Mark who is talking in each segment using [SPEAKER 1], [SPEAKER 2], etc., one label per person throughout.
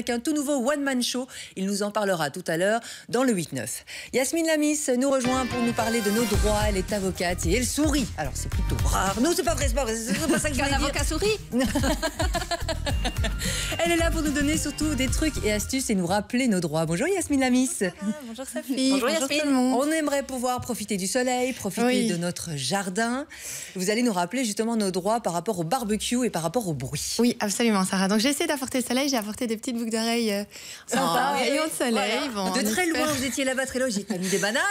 [SPEAKER 1] avec un tout nouveau one-man show. Il nous en parlera tout à l'heure dans le 8-9. Yasmine Lamis nous rejoint pour nous parler de nos droits. Elle est avocate et elle sourit. Alors c'est plutôt rare. Non, c'est pas vrai, c'est pas ça que je veux dire.
[SPEAKER 2] Un avocat sourit.
[SPEAKER 1] Elle est là pour nous donner surtout des trucs et astuces et nous rappeler nos droits. Bonjour Yasmine Lamis.
[SPEAKER 3] Bonjour Sophie.
[SPEAKER 2] Bonjour Yasmine.
[SPEAKER 3] Tout le monde.
[SPEAKER 1] On aimerait pouvoir profiter du soleil, profiter de notre jardin. Vous allez nous rappeler justement nos droits par rapport au barbecue et par rapport au bruit.
[SPEAKER 3] Oui, absolument, Sarah. Donc, j'ai essayé d'apporter le soleil. J'ai apporté des petites boucles d'oreilles en rayon de soleil.
[SPEAKER 1] Voilà.
[SPEAKER 3] Bon,
[SPEAKER 1] de très loin, vous étiez là-bas très loin. J'ai mis des bananes.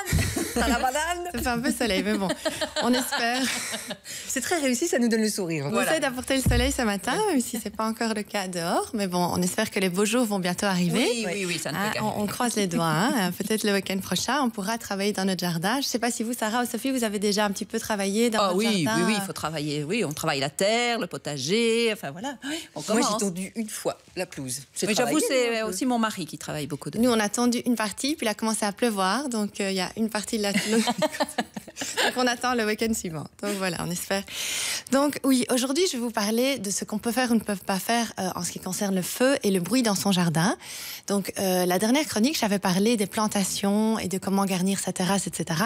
[SPEAKER 1] T'as la banane.
[SPEAKER 3] Ça fait un peu soleil, mais bon, on espère.
[SPEAKER 1] C'est très réussi, ça nous donne le sourire.
[SPEAKER 3] On essaie d'apporter le soleil ce matin, même si c'est pas encore le cas dehors. Mais bon, on espère que les beaux jours vont bientôt arriver.
[SPEAKER 2] Oui, ça ne peut
[SPEAKER 3] on croise les doigts. Peut-être le week-end prochain, on pourra travailler dans notre jardin. Je ne sais pas si vous, Sarah ou Sophie, vous avez déjà un petit peu travaillé dans votre jardin.
[SPEAKER 2] Oui, il faut travailler. Oui, on travaille la terre, le potager, enfin voilà.
[SPEAKER 1] Moi, j'ai tendu une fois la pelouse.
[SPEAKER 2] Mais j'avoue, c'est aussi mon mari qui travaille beaucoup dedans.
[SPEAKER 3] Nous, on a tendu une partie, puis il a commencé à pleuvoir. Donc, il y a une partie de la donc, on attend le week-end suivant. Donc, voilà, on espère. Donc, oui, aujourd'hui, je vais vous parler de ce qu'on peut faire ou ne peut pas faire en ce qui concerne le feu et le bruit dans son jardin. Donc, la dernière chronique, j'avais parlé des plantations et de comment garnir sa terrasse, etc.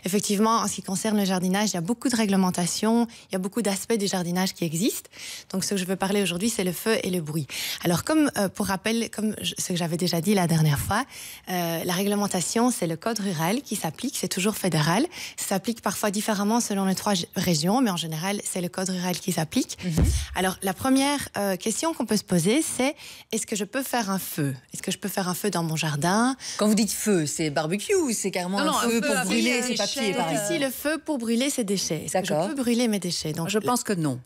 [SPEAKER 3] Effectivement, en ce qui concerne le jardinage, il y a beaucoup de réglementations, il y a beaucoup d'aspects du jardinage qui existent. Donc, ce que je veux parler aujourd'hui, c'est le feu et le bruit. Alors, comme pour rappel, comme ce que j'avais déjà dit la dernière fois, la réglementation, c'est le code rural qui s'applique, c'est toujours fédéral. Ça s'applique parfois différemment selon les 3 régions, mais en général, c'est le code rural qui s'applique. Alors, la première question qu'on peut se poser, c'est est-ce que je peux faire un feu? Est-ce que je peux faire un feu dans mon jardin?
[SPEAKER 1] Quand vous dites feu, c'est barbecue ou c'est carrément un feu pour brûler ses papiers, par exemple?
[SPEAKER 3] Ici, le feu pour brûler ses déchets. Est-ce que je peux brûler mes déchets? Donc,
[SPEAKER 2] je pense que non.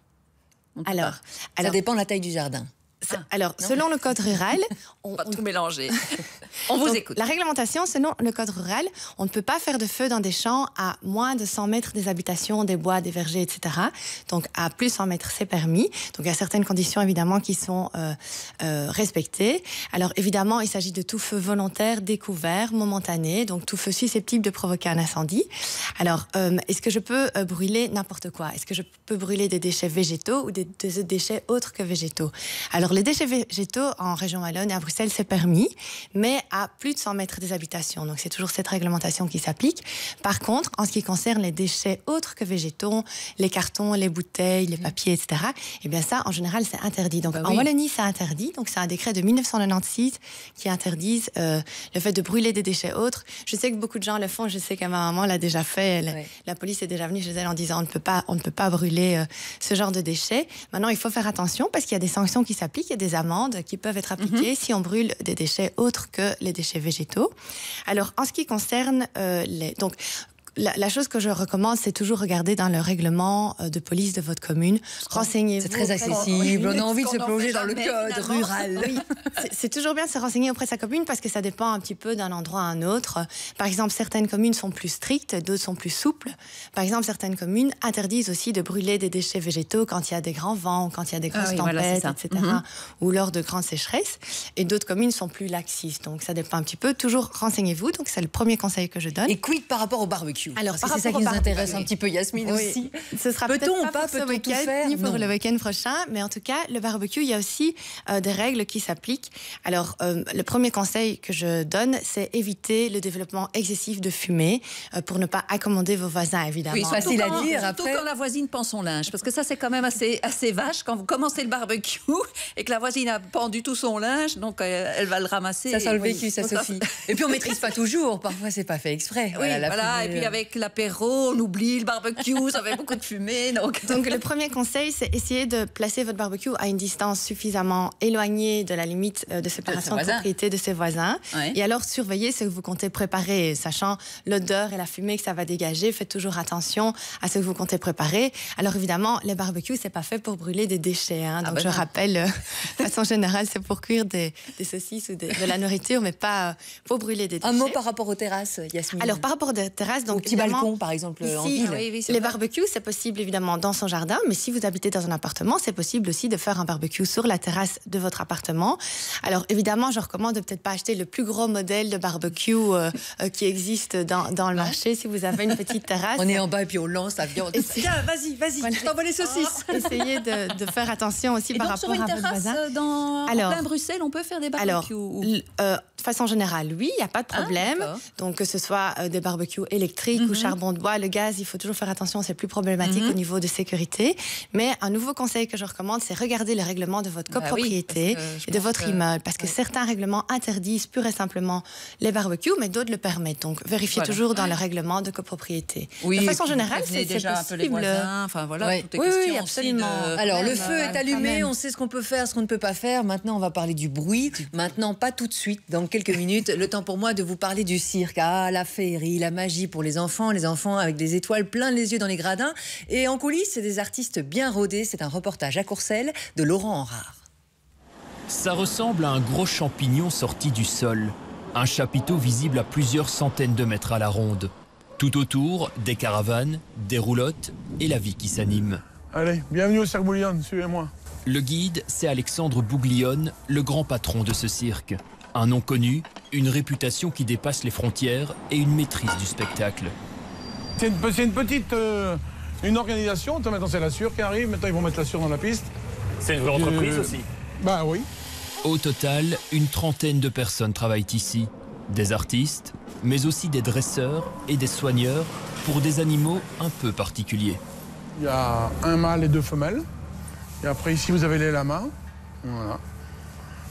[SPEAKER 1] Alors, ça dépend de la taille du jardin.
[SPEAKER 3] Alors, selon le code rural...
[SPEAKER 2] On va tout mélanger. On vous écoute.
[SPEAKER 3] La réglementation, selon le code rural, on ne peut pas faire de feu dans des champs à moins de 100 mètres des habitations, des bois, des vergers, etc. Donc, à plus de 100 mètres, c'est permis. Donc, il y a certaines conditions, évidemment, qui sont respectées. Alors, évidemment, il s'agit de tout feu volontaire, découvert, momentané. Donc, tout feu susceptible de provoquer un incendie. Alors, est-ce que je peux brûler n'importe quoi? Est-ce que je peux brûler des déchets végétaux ou des déchets autres que végétaux? Alors, les déchets végétaux en région wallonne et à Bruxelles, c'est permis, mais à plus de 100 mètres des habitations. Donc, c'est toujours cette réglementation qui s'applique. Par contre, en ce qui concerne les déchets autres que végétaux, les cartons, les bouteilles, les papiers, etc., eh bien ça, en général, c'est interdit. Donc, en Wallonie, c'est interdit. Donc, c'est un décret de 1996 qui interdise le fait de brûler des déchets autres. Je sais que beaucoup de gens le font. Je sais que ma maman l'a déjà fait. La police est déjà venue chez elle en disant on ne peut pas brûler ce genre de déchets. Maintenant, il faut faire attention parce qu'il y a des sanctions qui s'appliquent. Il y a des amendes qui peuvent être appliquées si on brûle des déchets autres que les déchets végétaux. Alors, en ce qui concerne donc, la chose que je recommande, c'est toujours regarder dans le règlement de police de votre commune. Renseignez-vous.
[SPEAKER 1] C'est très accessible. On a envie de se plonger dans le code rural.
[SPEAKER 3] Oui, c'est toujours bien de se renseigner auprès de sa commune parce que ça dépend un petit peu d'un endroit à un autre. Par exemple, certaines communes sont plus strictes, d'autres sont plus souples. Par exemple, certaines communes interdisent aussi de brûler des déchets végétaux quand il y a des grands vents, quand il y a des grosses tempêtes, etc. Ou lors de grandes sécheresses. Et d'autres communes sont plus laxistes. Donc, ça dépend un petit peu. Toujours renseignez-vous. Donc, c'est le premier conseil que je donne.
[SPEAKER 1] Et quid par rapport au barbecue?
[SPEAKER 3] Alors,
[SPEAKER 1] c'est ça qui nous intéresse un petit peu, Yasmine, aussi.
[SPEAKER 3] Ce sera peut-on pas pour ce week-end, ni pour le week-end prochain, mais en tout cas, le barbecue, il y a aussi des règles qui s'appliquent. Alors, le premier conseil que je donne, c'est éviter le développement excessif de fumée pour ne pas accommoder vos voisins, évidemment.
[SPEAKER 1] Oui, c'est facile à dire.
[SPEAKER 2] Surtout quand la voisine pend son linge, parce que ça, c'est quand même assez vache quand vous commencez le barbecue et que la voisine a pendu tout son linge, donc elle va le ramasser.
[SPEAKER 1] Ça sent le vécu, ça, Sophie. Et puis, on maîtrise pas toujours. Parfois, c'est pas fait exprès.
[SPEAKER 2] Voilà, et puis avec l'apéro, on oublie le barbecue, ça fait beaucoup de fumée. Donc,
[SPEAKER 3] le premier conseil, c'est essayer de placer votre barbecue à une distance suffisamment éloignée de la limite de séparation de propriété de ses voisins. Et alors, surveillez ce que vous comptez préparer, sachant l'odeur et la fumée que ça va dégager. Faites toujours attention à ce que vous comptez préparer. Alors, évidemment, les barbecues, c'est pas fait pour brûler des déchets. Donc, je rappelle, de façon générale, c'est pour cuire des saucisses ou de la nourriture, mais pas pour brûler des déchets.
[SPEAKER 1] Un mot par rapport aux terrasses, Yasmine.
[SPEAKER 3] Alors, par rapport aux terrasses, donc
[SPEAKER 1] au petit balcon, par exemple, en
[SPEAKER 3] Ici,
[SPEAKER 1] ville.
[SPEAKER 3] les barbecues, c'est possible évidemment dans son jardin, mais si vous habitez dans un appartement, c'est possible aussi de faire un barbecue sur la terrasse de votre appartement. Alors évidemment, je recommande de peut-être pas acheter le plus gros modèle de barbecue qui existe dans le marché si vous avez une petite terrasse.
[SPEAKER 1] On est en bas et puis on lance la viande. Tiens, vas-y, voilà. Je t'envoie les saucisses.
[SPEAKER 3] Essayez de faire attention aussi par rapport à votre voisin.
[SPEAKER 2] En plein Bruxelles, on peut faire des barbecues.
[SPEAKER 3] De façon générale, oui, il n'y a pas de problème. Donc, que ce soit des barbecues électriques ou charbon de bois, le gaz, il faut toujours faire attention, c'est plus problématique au niveau de sécurité. Mais un nouveau conseil que je recommande, c'est regarder les règlements de votre copropriété et de votre immeuble. Parce que certains règlements interdisent pur et simplement les barbecues, mais d'autres le permettent. Donc, vérifiez toujours dans le règlement de copropriété.
[SPEAKER 2] Oui,
[SPEAKER 3] de façon générale, c'est
[SPEAKER 2] déjà
[SPEAKER 3] possible.
[SPEAKER 2] Un peu les voisins, enfin voilà,
[SPEAKER 3] Oui, absolument.
[SPEAKER 1] Alors, le feu est allumé, on sait ce qu'on peut faire, ce qu'on ne peut pas faire. Maintenant, on va parler du bruit. Maintenant, pas tout de suite, dans quelques minutes. Le temps pour moi de vous parler du cirque. Ah, la féerie, la magie pour les enfants avec des étoiles plein les yeux dans les gradins. Et en coulisses, c'est des artistes bien rodés. C'est un reportage à Courcelles de Laurent Enrard.
[SPEAKER 4] Ça ressemble à un gros champignon sorti du sol. Un chapiteau visible à plusieurs centaines de mètres à la ronde. Tout autour, des caravanes, des roulottes et la vie qui s'anime.
[SPEAKER 5] Allez, bienvenue au Cirque Bouillon, suivez-moi.
[SPEAKER 4] Le guide, c'est Alexandre Bouglione, le grand patron de ce cirque. Un nom connu, une réputation qui dépasse les frontières et une maîtrise du spectacle.
[SPEAKER 5] C'est une petite une organisation. Maintenant, c'est la Sûre qui arrive. Maintenant, ils vont mettre la Sûre dans la piste.
[SPEAKER 6] C'est une vraie entreprise aussi.
[SPEAKER 5] Bah oui.
[SPEAKER 4] Au total, une trentaine de personnes travaillent ici. Des artistes, mais aussi des dresseurs et des soigneurs pour des animaux un peu particuliers.
[SPEAKER 5] Il y a un mâle et 2 femelles. Et après, ici, vous avez les lamas. Voilà.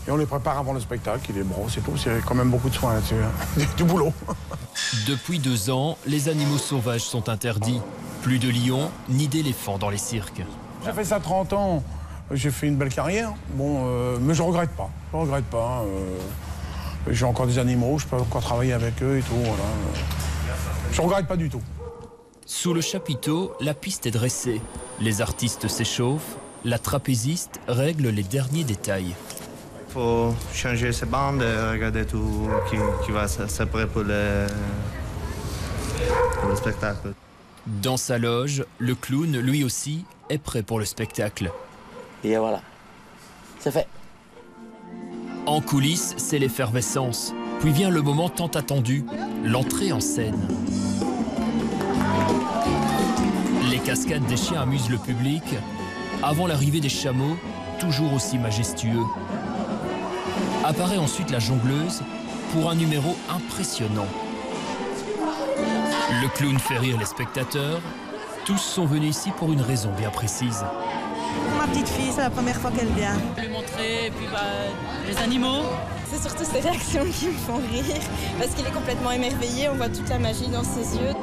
[SPEAKER 5] Et on les prépare avant le spectacle, il est brosse et tout. C'est quand même beaucoup de soins là-dessus. Du boulot.
[SPEAKER 4] Depuis 2 ans, les animaux sauvages sont interdits. Plus de lions ni d'éléphants dans les cirques.
[SPEAKER 5] J'ai fait ça 30 ans. J'ai fait une belle carrière. Bon, mais je regrette pas. Je regrette pas. J'ai encore des animaux, je peux encore travailler avec eux et tout. Voilà. Je regrette pas du tout.
[SPEAKER 4] Sous le chapiteau, la piste est dressée. Les artistes s'échauffent. La trapéziste règle les derniers détails.
[SPEAKER 7] Il faut changer ses bandes et regarder tout qui va s'apprêter pour le spectacle.
[SPEAKER 4] Dans sa loge, le clown, lui aussi, est prêt pour le spectacle.
[SPEAKER 8] Et voilà, c'est fait.
[SPEAKER 4] En coulisses, c'est l'effervescence. Puis vient le moment tant attendu, l'entrée en scène. Les cascades des chiens amusent le public. Avant l'arrivée des chameaux, toujours aussi majestueux. Apparaît ensuite la jongleuse pour un numéro impressionnant. Le clown fait rire les spectateurs. Tous sont venus ici pour une raison bien précise.
[SPEAKER 9] Ma petite fille, c'est la première fois qu'elle vient.
[SPEAKER 10] Lui montrer, et puis les animaux.
[SPEAKER 11] C'est surtout ses réactions qui me font rire, parce qu'il est complètement émerveillé, on voit toute la magie dans ses yeux.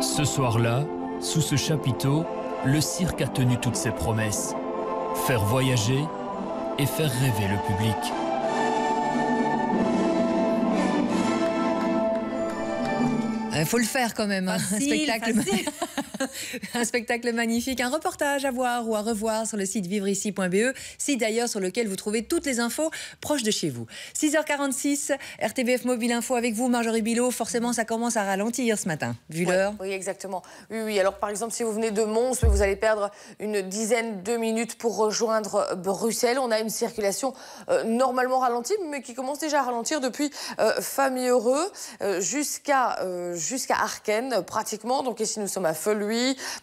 [SPEAKER 4] Ce soir-là, sous ce chapiteau, le cirque a tenu toutes ses promesses. Faire voyager et faire rêver le public.
[SPEAKER 1] Il faut le faire quand même,
[SPEAKER 2] facile,
[SPEAKER 1] un spectacle magnifique, un reportage à voir ou à revoir sur le site vivreici.be, site d'ailleurs sur lequel vous trouvez toutes les infos proches de chez vous. 6h46, RTBF Mobile Info avec vous, Marjorie Bilot. Forcément, ça commence à ralentir ce matin, vu l'heure.
[SPEAKER 12] Oui, exactement. Oui. Alors, par exemple, si vous venez de Mons, vous allez perdre une dizaine de minutes pour rejoindre Bruxelles. On a une circulation normalement ralentie, mais qui commence déjà à ralentir depuis Famille-Heureux jusqu'à Arken, pratiquement. Donc ici, nous sommes à Feluy.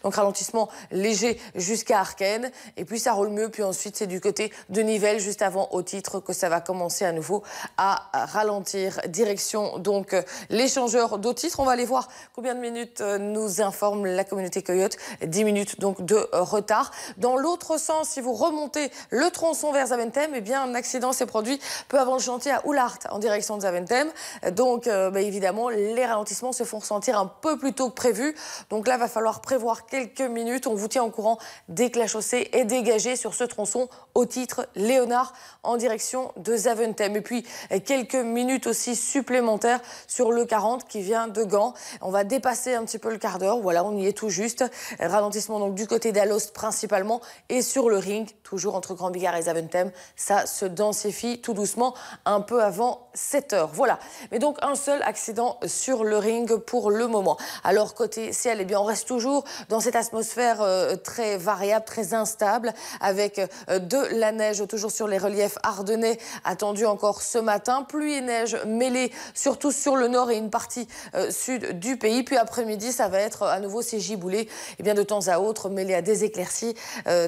[SPEAKER 12] Donc ralentissement léger jusqu'à Arken. Et puis ça roule mieux. Puis ensuite, c'est du côté de Nivelles, juste avant au titre, que ça va commencer à nouveau à ralentir. Direction donc l'échangeur d'au titre. On va aller voir combien de minutes nous informe la communauté Coyote. 10 minutes donc de retard. Dans l'autre sens, si vous remontez le tronçon vers Zaventem, eh bien un accident s'est produit peu avant le chantier à Oulart en direction de Zaventem. Donc évidemment, les ralentissements se font ressentir un peu plus tôt que prévu. Donc là, il va falloir prévoir quelques minutes. On vous tient au courant dès que la chaussée est dégagée sur ce tronçon au titre Léonard en direction de Zaventem. Et puis quelques minutes aussi supplémentaires sur le 40 qui vient de Gand. On va dépasser un petit peu le quart d'heure. Voilà, on y est tout juste. Ralentissement donc du côté d'Alost principalement et sur le ring, toujours entre Grand Bigard et Zaventem. Ça se densifie tout doucement un peu avant 7 heures. Voilà. Mais donc un seul accident sur le ring pour le moment. Alors côté ciel, eh bien, on reste toujours dans cette atmosphère très variable, très instable, avec de la neige toujours sur les reliefs ardennais attendus encore ce matin. Pluie et neige mêlées surtout sur le nord et une partie sud du pays. Puis après-midi, ça va être à nouveau ces giboulées, eh bien, de temps à autre mêlées à des éclaircies.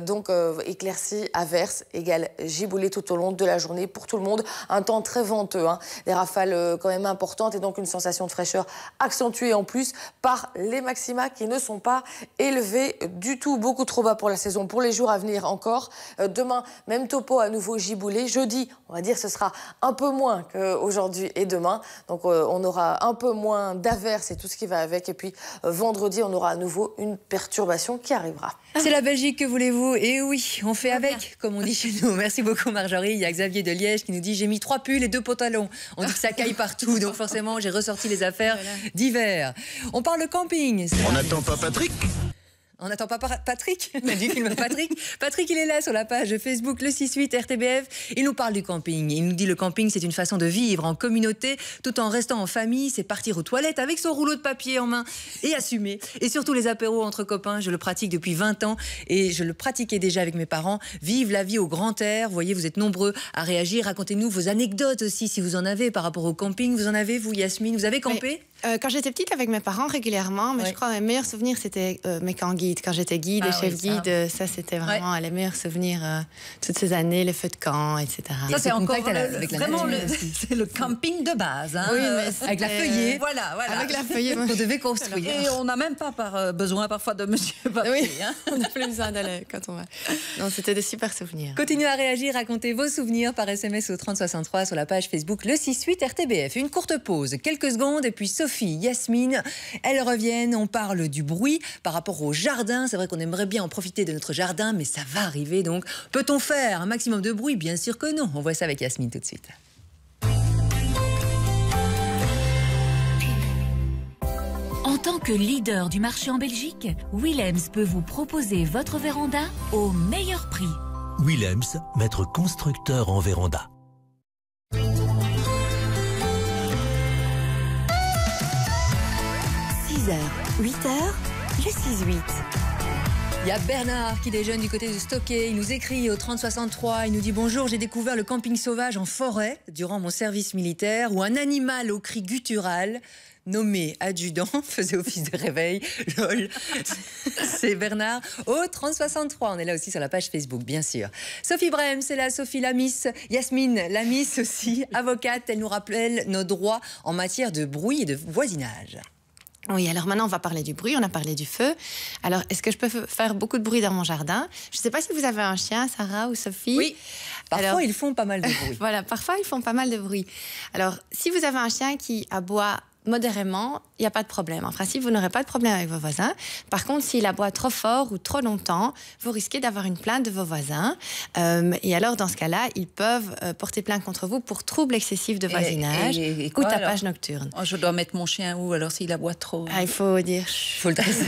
[SPEAKER 12] Donc éclaircies, averses égale giboulées tout au long de la journée pour tout le monde. Un temps très venteux, hein. Des rafales quand même importantes et donc une sensation de fraîcheur accentuée en plus par les maxima qui ne sont pas élevés du tout. Beaucoup trop bas pour la saison, pour les jours à venir encore. Demain, même topo à nouveau giboulé. Jeudi, on va dire ce sera un peu moins qu'aujourd'hui et demain. Donc on aura un peu moins d'averses et tout ce qui va avec. Et puis vendredi, on aura à nouveau une perturbation qui arrivera.
[SPEAKER 1] C'est la Belgique, que voulez-vous? Et oui, on fait avec, comme on dit chez nous. Merci beaucoup Marjorie. Il y a Xavier de Liège qui nous dit: j'ai mis 3 pulls et 2 pantalons. On dit que ça caille partout, donc forcément j'ai ressorti les affaires d'hiver. On parle camping.
[SPEAKER 13] On n'attend pas Patrick?
[SPEAKER 1] On n'attend pas Patrick, du film Patrick. Patrick, il est là sur la page Facebook Le 6-8 RTBF. Il nous parle du camping. Il nous dit: le camping, c'est une façon de vivre en communauté tout en restant en famille. C'est partir aux toilettes avec son rouleau de papier en main et assumer. Et surtout les apéros entre copains. Je le pratique depuis 20 ans et je le pratiquais déjà avec mes parents. Vive la vie au grand air. Vous voyez, vous êtes nombreux à réagir. Racontez-nous vos anecdotes aussi, si vous en avez, par rapport au camping. Vous en avez, vous, Yasmine? Vous avez campé?
[SPEAKER 3] Quand j'étais petite, avec mes parents régulièrement, mais je crois que mes meilleurs souvenirs, c'était mes camps guides. Quand j'étais guide et chef guide, ça c'était vraiment les meilleurs souvenirs toutes ces années, les feux de camp, etc.
[SPEAKER 2] Ça c'est encore vraiment le camping de base. Hein.
[SPEAKER 1] Oui, mais avec la feuillée.
[SPEAKER 2] Voilà.
[SPEAKER 3] Avec la feuillée,
[SPEAKER 1] on devait construire.
[SPEAKER 2] Et on n'a même pas besoin parfois de monsieur papier.
[SPEAKER 3] Oui,
[SPEAKER 2] hein.
[SPEAKER 3] on n'a plus besoin d'aller quand on va. Non, c'était des super souvenirs.
[SPEAKER 1] Continuez à réagir, racontez vos souvenirs par SMS au 3063 sur la page Facebook Le 6-8 RTBF. Une courte pause, quelques secondes, et puis Sophie, Yasmine, elles reviennent. On parle du bruit par rapport au jardin. C'est vrai qu'on aimerait bien en profiter de notre jardin, mais ça va arriver. Donc, peut-on faire un maximum de bruit? Bien sûr que non. On voit ça avec Yasmine tout de suite.
[SPEAKER 14] En tant que leader du marché en Belgique, Willems peut vous proposer votre véranda au meilleur prix.
[SPEAKER 15] Willems, maître constructeur en véranda.
[SPEAKER 14] 6h, 8h, le 6-8.
[SPEAKER 1] Il y a Bernard qui déjeune du côté de Stockey. Il nous écrit au 3063. Il nous dit: bonjour, j'ai découvert le camping sauvage en forêt durant mon service militaire où un animal au cri guttural nommé adjudant faisait office de réveil. Lol. C'est Bernard au 3063. On est là aussi sur la page Facebook, bien sûr. Sophie Brem, c'est là. Sophie la Miss. Yasmine la Miss aussi, avocate. Elle nous rappelle nos droits en matière de bruit et de voisinage.
[SPEAKER 3] Oui, alors maintenant on va parler du bruit, on a parlé du feu. Alors, est-ce que je peux faire beaucoup de bruit dans mon jardin? Je ne sais pas si vous avez un chien, Sarah ou Sophie.
[SPEAKER 1] Oui, parfois ils font pas mal de bruit.
[SPEAKER 3] Voilà, parfois ils font pas mal de bruit. Alors, si vous avez un chien qui aboie modérément, il n'y a pas de problème. En principe, vous n'aurez pas de problème avec vos voisins. Par contre, s'il aboie trop fort ou trop longtemps, vous risquez d'avoir une plainte de vos voisins. Et alors, dans ce cas-là, ils peuvent porter plainte contre vous pour trouble excessif de voisinage ou tapage nocturne.
[SPEAKER 2] Oh, je dois mettre mon chien où alors s'il aboie trop?
[SPEAKER 3] Il faut dire...
[SPEAKER 1] Il faut le dresser.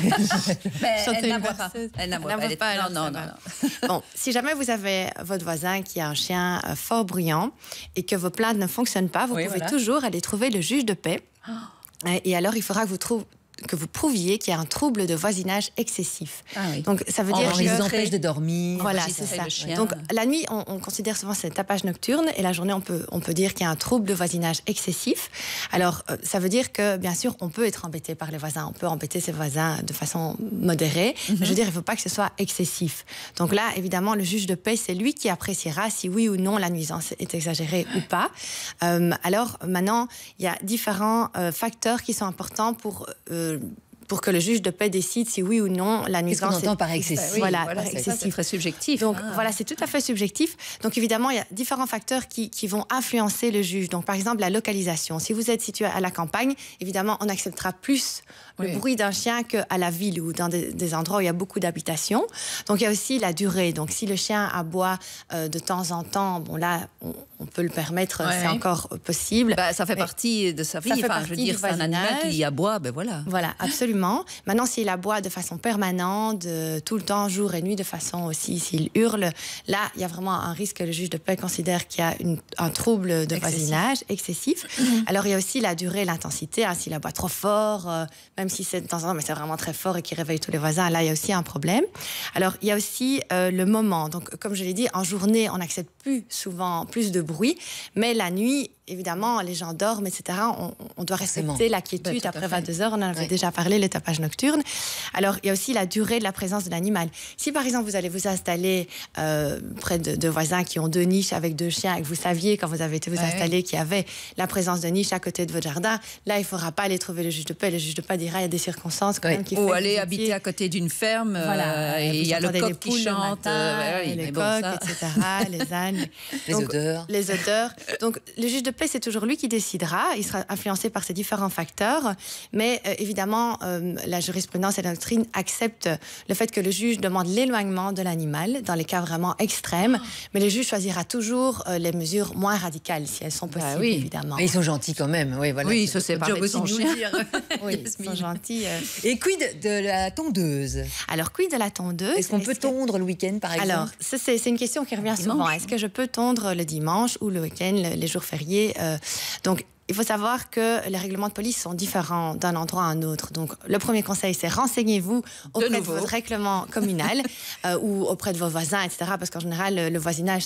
[SPEAKER 2] Elle n'aboie pas. Elle n'aboie pas. Non.
[SPEAKER 3] Bon, si jamais vous avez votre voisin qui a un chien fort bruyant et que vos plaintes ne fonctionnent pas, vous pouvez toujours aller trouver le juge de paix. Et alors, il faudra que vous prouviez qu'il y a un trouble de voisinage excessif. Donc, ça veut dire
[SPEAKER 1] qu'ils vous empêchent de dormir.
[SPEAKER 3] Voilà, c'est ça. Donc, la nuit, on considère souvent c'est un tapage nocturne et la journée, on peut dire qu'il y a un trouble de voisinage excessif. Alors, ça veut dire que, bien sûr, on peut être embêté par les voisins. On peut embêter ses voisins de façon modérée. Mais je veux dire, il ne faut pas que ce soit excessif. Donc là, évidemment, le juge de paix, c'est lui qui appréciera si oui ou non la nuisance est exagérée ou pas. Alors, maintenant, il y a différents facteurs qui sont importants pour que le juge de paix décide si oui ou non la nuisance
[SPEAKER 1] est... Qu'est-ce qu'on entend par excessif?
[SPEAKER 3] Voilà,
[SPEAKER 2] par excessif. C'est très subjectif.
[SPEAKER 3] Donc voilà, c'est tout à fait subjectif. Donc évidemment, il y a différents facteurs qui vont influencer le juge. Donc par exemple, la localisation. Si vous êtes situé à la campagne, évidemment, on acceptera plus le bruit d'un chien qu'à la ville ou dans des endroits où il y a beaucoup d'habitations. Donc il y a aussi la durée. Donc si le chien aboie de temps en temps, bon là, on peut le permettre, c'est encore possible.
[SPEAKER 2] Ça fait partie de sa vie. Je veux dire, c'est un animal qui aboie, ben voilà.
[SPEAKER 3] Voilà, absolument. Absolument. Maintenant, s'il aboie de façon permanente, tout le temps, jour et nuit, de façon aussi, s'il hurle, là, il y a vraiment un risque que le juge de paix considère qu'il y a un trouble de voisinage excessif. Alors, il y a aussi la durée et l'intensité. Hein, s'il aboie trop fort, même si c'est de temps en temps, mais c'est vraiment très fort et qu'il réveille tous les voisins, là, il y a aussi un problème. Alors, il y a aussi le moment. Donc, comme je l'ai dit, en journée, on n'accepte plus souvent plus de bruit, mais la nuit, évidemment, les gens dorment, etc. On doit respecter la quiétude après 22 heures. On en avait déjà parlé, le tapage nocturne. Alors, il y a aussi la durée de la présence de l'animal. Si, par exemple, vous allez vous installer près de voisins qui ont 2 niches avec 2 chiens et que vous saviez, quand vous avez été vous installer, qu'il y avait la présence de niches à côté de votre jardin, là, il ne faudra pas aller trouver le juge de paix. Le juge de paix dira, il y a des circonstances quand même qui
[SPEAKER 2] ou aller habiter à côté d'une ferme, et il y a le coq qui chante,
[SPEAKER 3] les coqs, etc., les ânes. Les odeurs. Donc, le juge de paix, c'est toujours lui qui décidera. Il sera influencé par ces différents facteurs. Mais évidemment, la jurisprudence et la doctrine acceptent le fait que le juge demande l'éloignement de l'animal dans les cas vraiment extrêmes. Mais le juge choisira toujours les mesures moins radicales, si elles sont possibles, évidemment.
[SPEAKER 1] Mais ils sont gentils quand même. Oui, voilà,
[SPEAKER 2] oui, ça c'est pas
[SPEAKER 1] aussi
[SPEAKER 2] son chien.
[SPEAKER 3] Oui, ils sont gentils.
[SPEAKER 1] Et quid de la tondeuse?
[SPEAKER 3] Alors, quid de la tondeuse?
[SPEAKER 1] Est-ce qu'on peut tondre le week-end, par exemple?
[SPEAKER 3] Alors, ça, c'est une question qui revient souvent. Est-ce que je peux tondre le dimanche ou le week-end, les jours fériés? Donc, il faut savoir que les règlements de police sont différents d'un endroit à un autre. Donc, le premier conseil, c'est renseignez-vous auprès de votre règlement communal ou auprès de vos voisins, etc. Parce qu'en général, le voisinage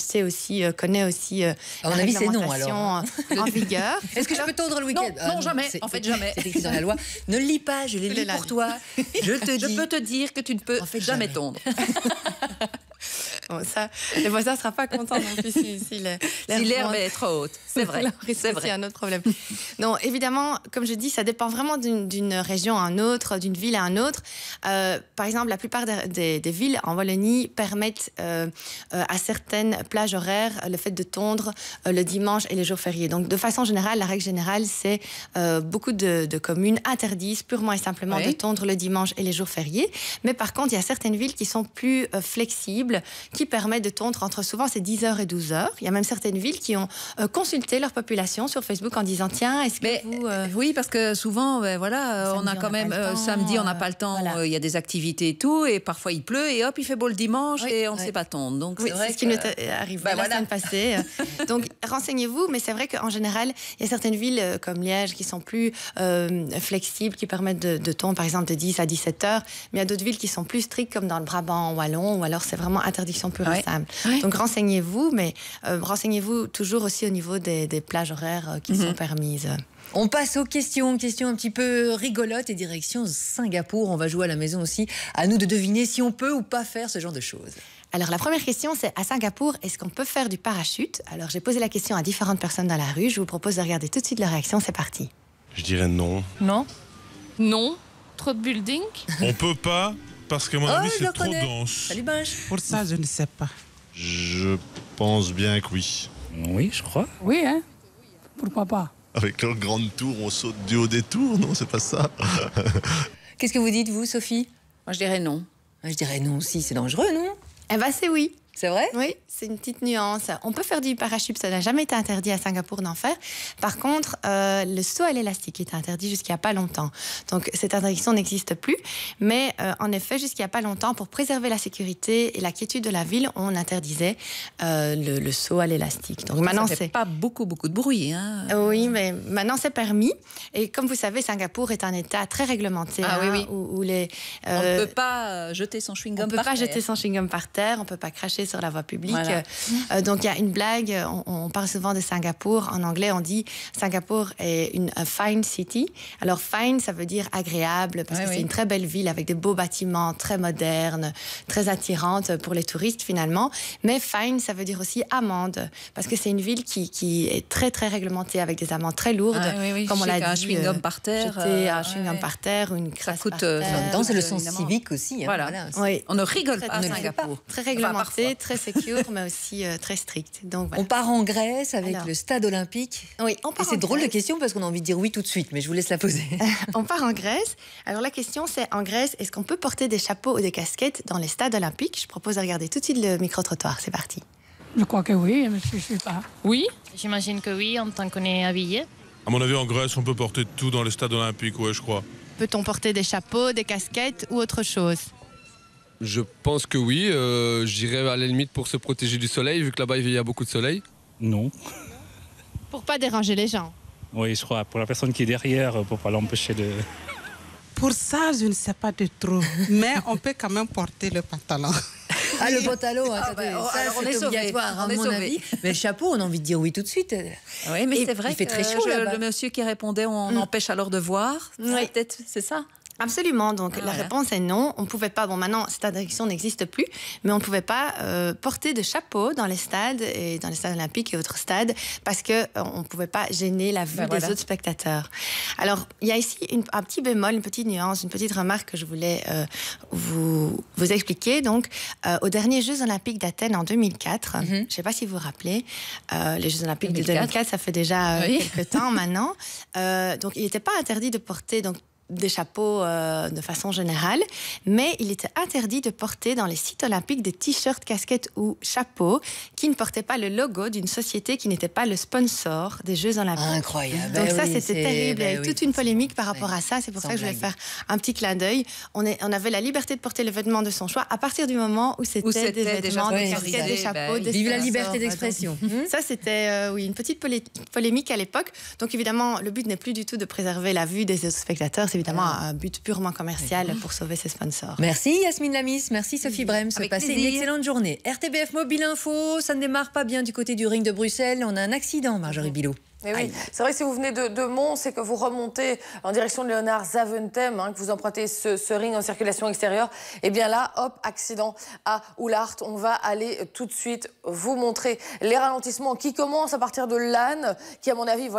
[SPEAKER 3] connaît aussi la réglementation en vigueur.
[SPEAKER 1] Est-ce que je peux tondre le week-end?
[SPEAKER 2] Non, jamais. En fait, jamais.
[SPEAKER 1] C'est écrit dans la loi. Ne lis pas, je l'ai lu pour toi.
[SPEAKER 2] Je peux te dire que tu ne peux jamais tondre.
[SPEAKER 3] Bon, ça, le voisin ne sera pas content non plus si
[SPEAKER 2] l'herbe est trop haute. C'est vrai.
[SPEAKER 3] C'est un autre problème. Non, évidemment, comme je dis, ça dépend vraiment d'une région à une autre, d'une ville à une autre. Par exemple, la plupart des villes en Wallonie permettent à certaines plages horaires le fait de tondre le dimanche et les jours fériés. Donc, de façon générale, la règle générale, c'est beaucoup de communes interdisent purement et simplement de tondre le dimanche et les jours fériés. Mais par contre, il y a certaines villes qui sont plus flexibles, qui permettent de tondre entre souvent c'est 10h et 12h. Il y a même certaines villes qui ont consulté leur population sur Facebook en disant tiens, est-ce que vous...
[SPEAKER 2] Oui, parce que souvent, on a quand même samedi, on n'a pas le temps, il y a des activités et tout, et parfois il pleut, et hop, il fait beau le dimanche, et on ne sait pas tondre. Donc,
[SPEAKER 3] c'est ce qui nous arrive la semaine passée. Donc, renseignez-vous, mais c'est vrai qu'en général, il y a certaines villes comme Liège qui sont plus flexibles, qui permettent de tondre, par exemple, de 10 à 17h, mais il y a d'autres villes qui sont plus strictes, comme dans le Brabant wallon, ou alors c'est vraiment interdiction pure et simple. Donc, renseignez-vous, mais renseignez-vous toujours aussi au niveau des plages horaires qui sont permises.
[SPEAKER 1] On passe aux questions un petit peu rigolotes et direction Singapour. On va jouer à la maison aussi. À nous de deviner si on peut ou pas faire ce genre de choses.
[SPEAKER 3] Alors, la première question, c'est à Singapour, est-ce qu'on peut faire du parachute? Alors, j'ai posé la question à différentes personnes dans la rue. Je vous propose de regarder tout de suite leur réaction. C'est parti.
[SPEAKER 13] Je dirais non.
[SPEAKER 10] Non. Non. Trop de building.
[SPEAKER 13] On peut pas, parce que mon avis, c'est trop dense.
[SPEAKER 1] Salut Benj.
[SPEAKER 9] Pour ça, je ne sais pas.
[SPEAKER 13] Je pense bien que oui.
[SPEAKER 16] Oui, je crois.
[SPEAKER 10] Oui, hein. Pourquoi pas?
[SPEAKER 13] Avec leur grande tour, on saute du haut des tours, non? C'est pas ça.
[SPEAKER 1] Qu'est-ce que vous dites, vous, Sophie?
[SPEAKER 2] Moi, je dirais non.
[SPEAKER 1] Je dirais non aussi, c'est dangereux, non?
[SPEAKER 3] Eh bien, c'est oui.
[SPEAKER 1] C'est vrai?
[SPEAKER 3] Oui, c'est une petite nuance. On peut faire du parachute, ça n'a jamais été interdit à Singapour d'en faire. Par contre, le saut à l'élastique est interdit jusqu'il n'y a pas longtemps. Donc, cette interdiction n'existe plus. Mais en effet, jusqu'il n'y a pas longtemps, pour préserver la sécurité et la quiétude de la ville, on interdisait le saut à l'élastique. Donc, maintenant,
[SPEAKER 2] ça fait pas beaucoup de bruit. Hein.
[SPEAKER 3] Oui, mais maintenant, c'est permis. Et comme vous savez, Singapour est un État très réglementé. Où les,
[SPEAKER 2] on ne peut pas jeter son chewing-gum par terre.
[SPEAKER 3] On ne peut pas jeter son chewing-gum par terre, on ne peut pas cracher sur la voie publique. Voilà. Donc, il y a une blague, on parle souvent de Singapour. En anglais, on dit Singapour est a fine city. Alors, fine, ça veut dire agréable, parce que c'est une très belle ville avec des beaux bâtiments, très modernes, très attirantes pour les touristes, finalement. Mais fine, ça veut dire aussi amende, parce que c'est une ville qui est très, très réglementée, avec des amendes très lourdes.
[SPEAKER 2] Comme on l'a dit, un chewing-gum par terre.
[SPEAKER 3] Jeter un chewing-gum par terre, ou une crasse par terre.
[SPEAKER 1] En même temps, c'est le sens civique aussi.
[SPEAKER 2] Voilà. On ne rigole pas à Singapour.
[SPEAKER 3] Très réglementé, très secure, mais aussi très strict. Donc, voilà.
[SPEAKER 1] On part en Grèce avec le stade olympique.
[SPEAKER 3] Oui, on part.
[SPEAKER 1] Et c'est drôle de question parce qu'on a envie de dire oui tout de suite, mais je vous laisse la poser.
[SPEAKER 3] On part en Grèce. Alors la question c'est, en Grèce, est-ce qu'on peut porter des chapeaux ou des casquettes dans les stades olympiques? Je propose de regarder tout de suite le micro-trottoir. C'est parti.
[SPEAKER 10] Je crois que oui, mais je ne sais pas.
[SPEAKER 17] Oui? J'imagine que oui, en tant qu'on est habillé.
[SPEAKER 13] À mon avis, en Grèce, on peut porter tout dans les stades olympiques, ouais, je crois.
[SPEAKER 3] peut-on porter des chapeaux, des casquettes ou autre chose?
[SPEAKER 16] Je pense que oui. J'irais à la limite pour se protéger du soleil, vu que là-bas il y a beaucoup de soleil.
[SPEAKER 17] Non.
[SPEAKER 3] Pour pas déranger les gens?
[SPEAKER 17] Oui, je crois. Pour la personne qui est derrière, pour pas l'empêcher de...
[SPEAKER 9] Pour ça, je ne sais pas de trop. Mais on peut quand même porter le pantalon.
[SPEAKER 1] Ah, le pantalon,
[SPEAKER 2] c'est
[SPEAKER 1] obligatoire, à mon avis. Mais le chapeau, on a envie de dire oui tout de suite.
[SPEAKER 2] Oui, mais c'est vrai
[SPEAKER 1] il fait très chaud là-bas.
[SPEAKER 2] Le monsieur qui répondait, on empêche alors de voir.
[SPEAKER 3] Oui.
[SPEAKER 2] Peut-être, c'est ça.
[SPEAKER 3] Absolument, donc la réponse est non. On ne pouvait pas, bon maintenant cette interdiction n'existe plus, mais on ne pouvait pas porter de chapeau dans les stades et dans les stades olympiques et autres stades parce qu'on ne pouvait pas gêner la vue des autres spectateurs. Alors il y a ici un petit bémol, une petite nuance, une petite remarque que je voulais vous expliquer. Donc aux derniers Jeux olympiques d'Athènes en 2004, je ne sais pas si vous vous rappelez, les Jeux olympiques de 2004, ça fait déjà quelques temps maintenant. Donc il n'était pas interdit de porter des chapeaux de façon générale, mais il était interdit de porter dans les sites olympiques des t-shirts, casquettes ou chapeaux qui ne portaient pas le logo d'une société qui n'était pas le sponsor des Jeux olympiques.
[SPEAKER 1] Incroyable.
[SPEAKER 3] Donc ça, c'était terrible. Il y avait toute une polémique par rapport à ça. C'est pour ça que je voulais faire un petit clin d'œil. On avait la liberté de porter le vêtement de son choix à partir du moment où c'était des vêtements, des casquettes, des chapeaux, des
[SPEAKER 1] vive la liberté d'expression.
[SPEAKER 3] Ça, c'était une petite polémique à l'époque. Donc évidemment, le but n'est plus du tout de préserver la vue des autres spectateurs. C'est évidemment un but purement commercial pour sauver ses sponsors.
[SPEAKER 1] Merci Yasmine Lamis, merci Sophie Brems. Passez une excellente journée. RTBF Mobile Info, ça ne démarre pas bien du côté du ring de Bruxelles. On a un accident, Marjorie Bilot.
[SPEAKER 12] Oui, c'est vrai que si vous venez de Mons et que vous remontez en direction de Léonard Zaventem, que vous empruntez ce ring en circulation extérieure, et bien là, hop, accident à Oulart. On va aller tout de suite vous montrer les ralentissements qui commencent à partir de Lannes, qui à mon avis,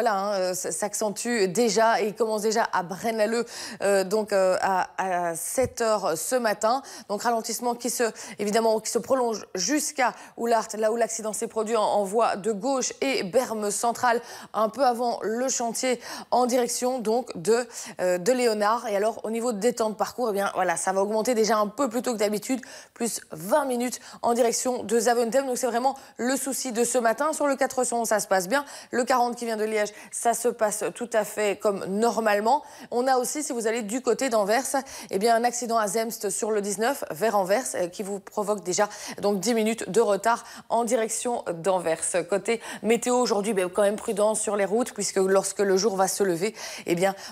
[SPEAKER 12] s'accentue déjà et commence déjà à Braine-l'Alleud, à 7h ce matin. Donc ralentissement qui se prolonge jusqu'à Oulart, là où l'accident s'est produit en voie de gauche et Berme centrale, un peu avant le chantier en direction donc de Léonard. Et alors au niveau des temps de parcours, ça va augmenter déjà un peu plus tôt que d'habitude, plus 20 minutes en direction de Zaventem. Donc c'est vraiment le souci de ce matin. Sur le 411, ça se passe bien. Le 40 qui vient de Liège, ça se passe tout à fait comme normalement. On a aussi, si vous allez du côté d'Anvers, un accident à Zemst sur le 19 vers Anvers qui vous provoque déjà donc 10 minutes de retard en direction d'Anvers. Côté météo aujourd'hui, quand même prudence sur les routes, puisque lorsque le jour va se lever,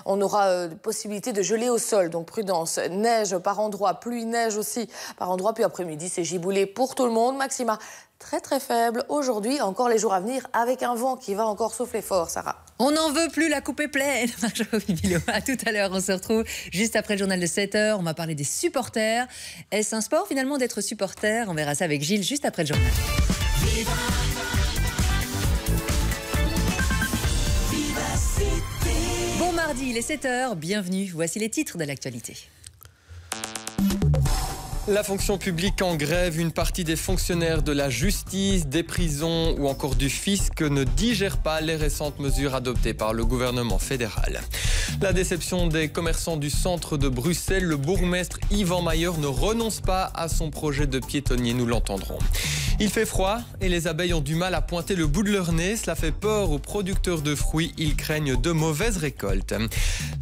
[SPEAKER 12] on aura possibilité de geler au sol. Donc prudence, neige par endroits, pluie, neige aussi par endroits. Puis après-midi, c'est giboulé pour tout le monde. Maxima très très faible aujourd'hui, encore les jours à venir, avec un vent qui va encore souffler fort, Sarah.
[SPEAKER 1] On n'en veut plus, la coupe est pleine. Marjorie Bilot, à tout à l'heure, on se retrouve juste après le journal de 7h. On va parler des supporters. Est-ce un sport finalement d'être supporter? On verra ça avec Gilles juste après le journal. Bon mardi, il est 7h, bienvenue. Voici les titres de l'actualité.
[SPEAKER 18] La fonction publique en grève, une partie des fonctionnaires de la justice, des prisons ou encore du fisc ne digèrent pas les récentes mesures adoptées par le gouvernement fédéral. La déception des commerçants du centre de Bruxelles, le bourgmestre Yvan Mayer ne renonce pas à son projet de piétonnier, nous l'entendrons. Il fait froid et les abeilles ont du mal à pointer le bout de leur nez. Cela fait peur aux producteurs de fruits. Ils craignent de mauvaises récoltes.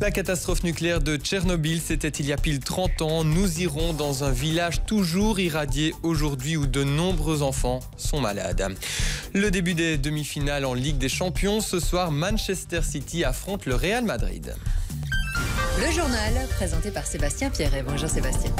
[SPEAKER 18] La catastrophe nucléaire de Tchernobyl, c'était il y a pile 30 ans. Nous irons dans un village toujours irradié aujourd'hui où de nombreux enfants sont malades. Le début des demi-finales en Ligue des Champions. Ce soir, Manchester City affronte le Real Madrid.
[SPEAKER 1] Le journal présenté par Sébastien Pierret. Bonjour Sébastien.